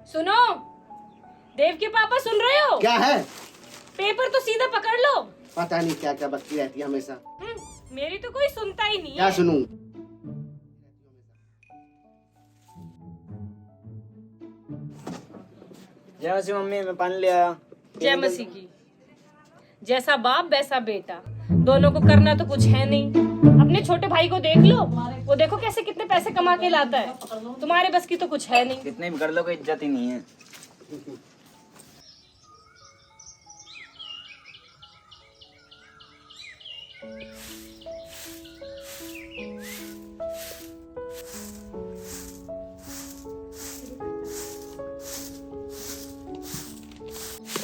सुनो, देव के पापा सुन रहे हो? क्या है? पेपर तो सीधा पकड़ लो। पता नहीं क्या क्या बकती रहती है हमेशा। मेरी तो कोई सुनता ही नहीं क्या है। सुनूं? जय मसीह मम्मी, मैं पानी ले आया। जय मसीह की। जैसा बाप वैसा बेटा, दोनों को करना तो कुछ है नहीं। अपने छोटे भाई को देख लो, वो देखो कैसे कितने पैसे कमा के लाता है। तुम्हारे बस की तो कुछ है नहीं। कितने भी कर लो, कोई इज्जत ही नहीं है।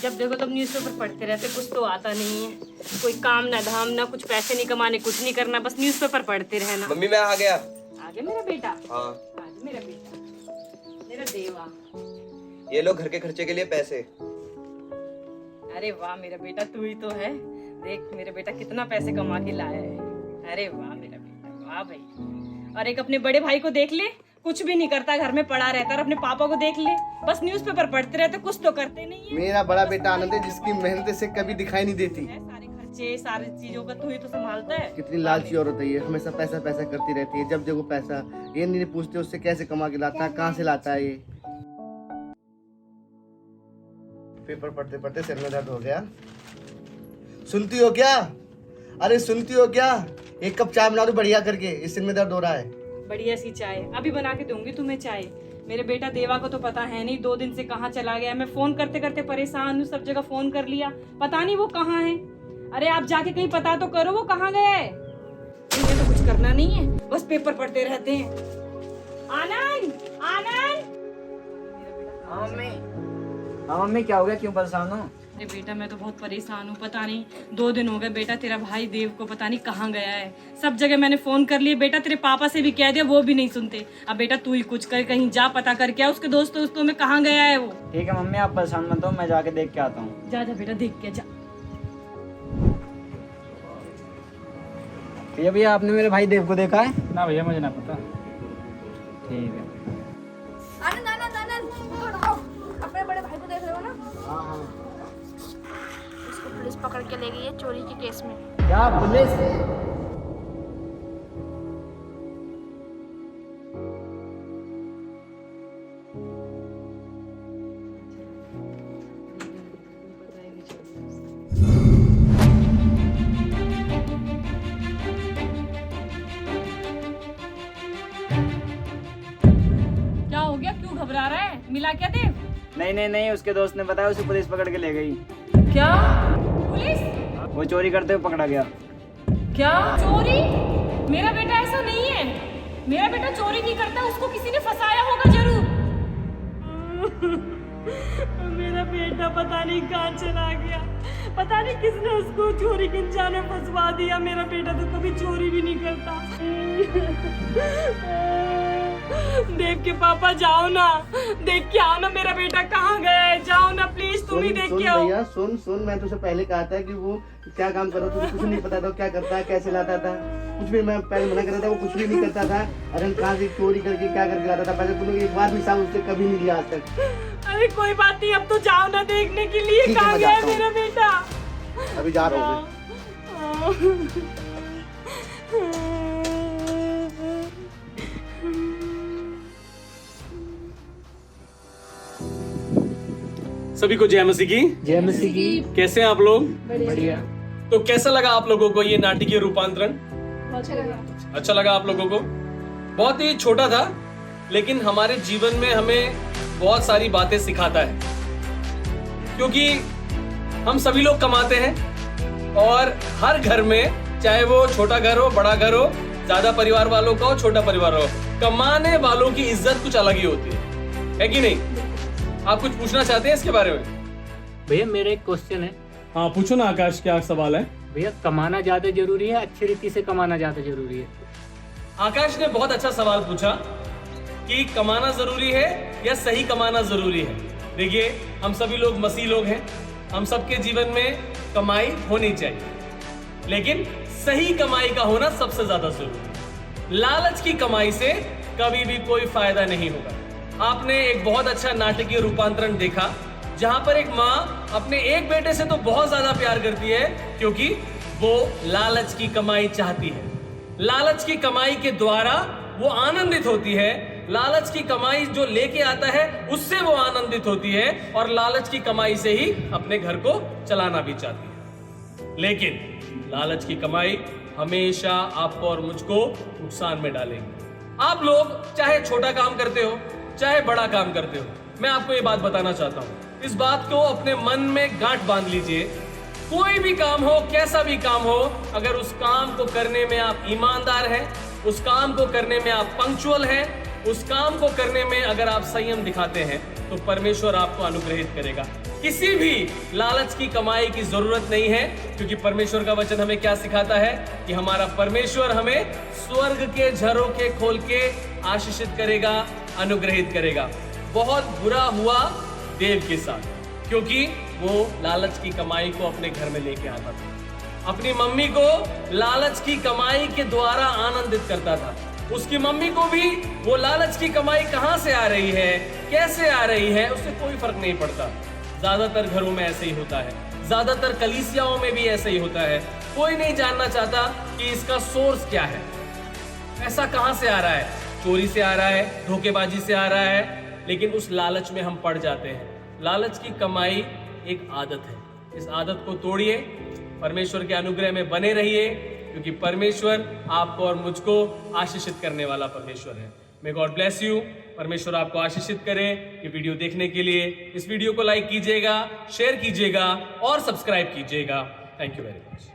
जब देखो तब न्यूज़पेपर पढ़ते रहते, कुछ तो आता नहीं है। कोई काम ना धाम ना, कुछ पैसे नहीं कमाने, कुछ नहीं करना, बस न्यूज़पेपर पढ़ते रहना। मम्मी मैं आ गया। आगे मेरा बेटा। हाँ, आगे मेरा बेटा, मेरा देवा। ये लो घर के खर्चे के लिए पैसे। अरे वाह मेरा बेटा, तू ही तो है। देख मेरा बेटा कितना पैसे कमा के लाया है। अरे वाह मेरा बेटा, वाह भाई। और एक अपने बड़े भाई को देख ले, कुछ भी नहीं करता, घर में पड़ा रहता। और अपने पापा को देख ले, बस न्यूज़पेपर पढ़ते रहते, कुछ तो करते नहीं है। मेरा बड़ा बेटा आनंद है, जिसकी मेहनत से कभी दिखाई नहीं देती। सारे खर्चे, सारी चीजों का तू ही तो संभालता है। कितनी लालची औरत है ये, हमेशा पैसा पैसा करती रहती है। जब देखो पैसा, ये नहीं पूछते उससे कैसे कमा के लाता है, कहाँ से लाता है ये। पेपर पढ़ते पढ़ते सिर में दर्द हो गया। सुनती हो क्या? अरे सुनती हो क्या? एक कप चाय बना दो बढ़िया करके, इस सिर में दर्द हो रहा है। बढ़िया सी चाय अभी बना के दूंगी तुम्हें चाय। मेरे बेटा देवा को तो पता है नहीं 2 दिन से कहाँ चला गया। मैं फोन करते करते परेशान हूँ, सब जगह फोन कर लिया, पता नहीं वो कहाँ है। अरे आप जाके कहीं पता तो करो वो कहाँ गया है। इन्हें तो कुछ करना नहीं है, बस पेपर पढ़ते रहते हैं। आनंद, आनंद। हाँ मम्मी। हाँ मम्मी, क्या हो गया? क्यों परेशान हो? अरे बेटा मैं तो बहुत परेशान हूँ, पता नहीं 2 दिन हो गए बेटा, तेरा भाई देव को पता नहीं कहाँ गया है। सब जगह मैंने फोन कर लिए बेटा, तेरे पापा से भी कह दिया, वो भी नहीं सुनते। अब बेटा तू ही कुछ कर, कहीं जा पता कर, क्या उसके दोस्तों में कहाँ गया है वो। ठीक है मम्मी, आप परेशान मत हो, मैं जाके देख के आता हूँ। जा जा बेटा, देख के जा। भैया आपने मेरे भाई देव को देखा है? ना भैया, मुझे ना पता। ठीक है। आनंद आनंद आनंद, इधर आओ। अपने बड़े भाई को देख रहे हो ना? हाँ। उसको पुलिस पकड़ के ले गई है चोरी के केस में। क्या पुलिस? क्या हो गया, क्यों घबरा रहा है? मिला क्या देव? नहीं, उसके दोस्त ने बताया, उसे पुलिस पकड़ के ले गई। क्या पुलिस? वो चोरी करते हुए पकड़ा गया। क्या चोरी? मेरा बेटा ऐसा नहीं है, मेरा बेटा चोरी नहीं करता, उसको किसी ने फंसाया होगा जरूर। मेरा बेटा पता नहीं कहाँ चला गया, पता नहीं किसने उसको चोरी के इंजाम में फंसवा दिया। मेरा बेटा तो कभी चोरी भी नहीं करता। देव के पापा जाओ ना, देख के आओ ना मेरा बेटा कहाँ गया है। जाओ ना प्लीज, तुम ही देख के आओ। भैया सुन, मैं तुझसे पहले कहा था कि वो क्या काम कर रहा था, तुझे कुछ नहीं पता था क्या करता है, कैसे लाता था, कुछ भी। मैं पहले मना कर रहा था, वो कुछ भी नहीं करता था। अरे कहाँ से चोरी करके क्या करके लाता था, पहले तूने एक बार भी साहब उससे कभी नहीं लिया आज तक। अरे कोई बात नहीं, अब तो जाओ ना देखने के लिए ठीक है, कहाँ मैं गया है जाता हूँ। मेरा बेटा। अभी जा रहा हूँ सभी को जय मसीह की। जय मसीह की। कैसे हैं आप लोग? बढ़िया। तो कैसा लगा आप लोगों को ये नाटकीय रूपांतरण? अच्छा लगा आप लोगों को? बहुत ही छोटा था, लेकिन हमारे जीवन में हमें बहुत सारी बातें सिखाता है, क्योंकि हम सभी लोग कमाते हैं और हर घर में, चाहे वो छोटा घर हो, बड़ा घर हो, ज्यादा परिवार वालों का हो, छोटा परिवार हो, कमाने वालों की इज्जत कुछ अलग ही होती है कि नहीं? आप कुछ पूछना चाहते हैं इसके बारे में? भैया मेरा एक क्वेश्चन है। हाँ पूछो ना आकाश, क्या सवाल है? भैया कमाना ज्यादा जरूरी है, अच्छी रीति से कमाना ज्यादा जरूरी है? आकाश ने बहुत अच्छा सवाल पूछा कि कमाना जरूरी है या सही कमाना जरूरी है। देखिए, हम सभी लोग मसीह लोग हैं, हम सबके जीवन में कमाई होनी चाहिए, लेकिन सही कमाई का होना सबसे ज्यादा जरूरी है। लालच की कमाई से कभी भी कोई फायदा नहीं होगा। आपने एक बहुत अच्छा नाटकीय रूपांतरण देखा जहां पर एक माँ अपने एक बेटे से तो बहुत ज्यादा प्यार करती है क्योंकि वो लालच की कमाई चाहती है। लालच की कमाई के द्वारा वो आनंदित होती है, लालच की कमाई जो लेके आता है उससे वो आनंदित होती है और लालच की कमाई से ही अपने घर को चलाना भी चाहती है। लेकिन लालच की कमाई हमेशा आपको और मुझको नुकसान में डालेंगे। आप लोग चाहे छोटा काम करते हो चाहे बड़ा काम करते हो, मैं आपको ये बात बताना चाहता हूं, इस बात को अपने मन में गांठ बांध लीजिए। कोई भी काम हो, कैसा भी काम हो, अगर उस काम को करने में आप ईमानदार हैं, उस काम को करने में आप पंक्चुअल हैं, उस काम को करने में अगर आप संयम दिखाते हैं तो परमेश्वर आपको अनुग्रहित करेगा। किसी भी लालच की कमाई की जरूरत नहीं है क्योंकि परमेश्वर का वचन हमें क्या सिखाता है कि हमारा परमेश्वर हमें स्वर्ग के झरोखे खोल के आशीषित करेगा, अनुग्रहित करेगा। बहुत बुरा हुआ देव के साथ क्योंकि वो लालच की कमाई को अपने घर में लेके आता था। अपनी मम्मी को लालच की कमाई के द्वारा आनंदित करता था। उसकी मम्मी को भी वो लालच की कमाई कहां से आ रही है, कैसे आ रही है, उससे कोई फर्क नहीं पड़ता। ज्यादातर घरों में ऐसे ही होता है, ज्यादातर कलीसियाओं में भी ऐसे ही होता है। कोई नहीं जानना चाहता कि इसका सोर्स क्या है, ऐसा कहां से आ रहा है। चोरी से आ रहा है, धोखेबाजी से आ रहा है, लेकिन उस लालच में हम पड़ जाते हैं। लालच की कमाई एक आदत है, इस आदत को तोड़िए, परमेश्वर के अनुग्रह में बने रहिए क्योंकि परमेश्वर आपको और मुझको आशीषित करने वाला परमेश्वर है। May God bless you. परमेश्वर आपको आशीषित करे। ये वीडियो देखने के लिए इस वीडियो को लाइक कीजिएगा, शेयर कीजिएगा और सब्सक्राइब कीजिएगा। Thank you very much.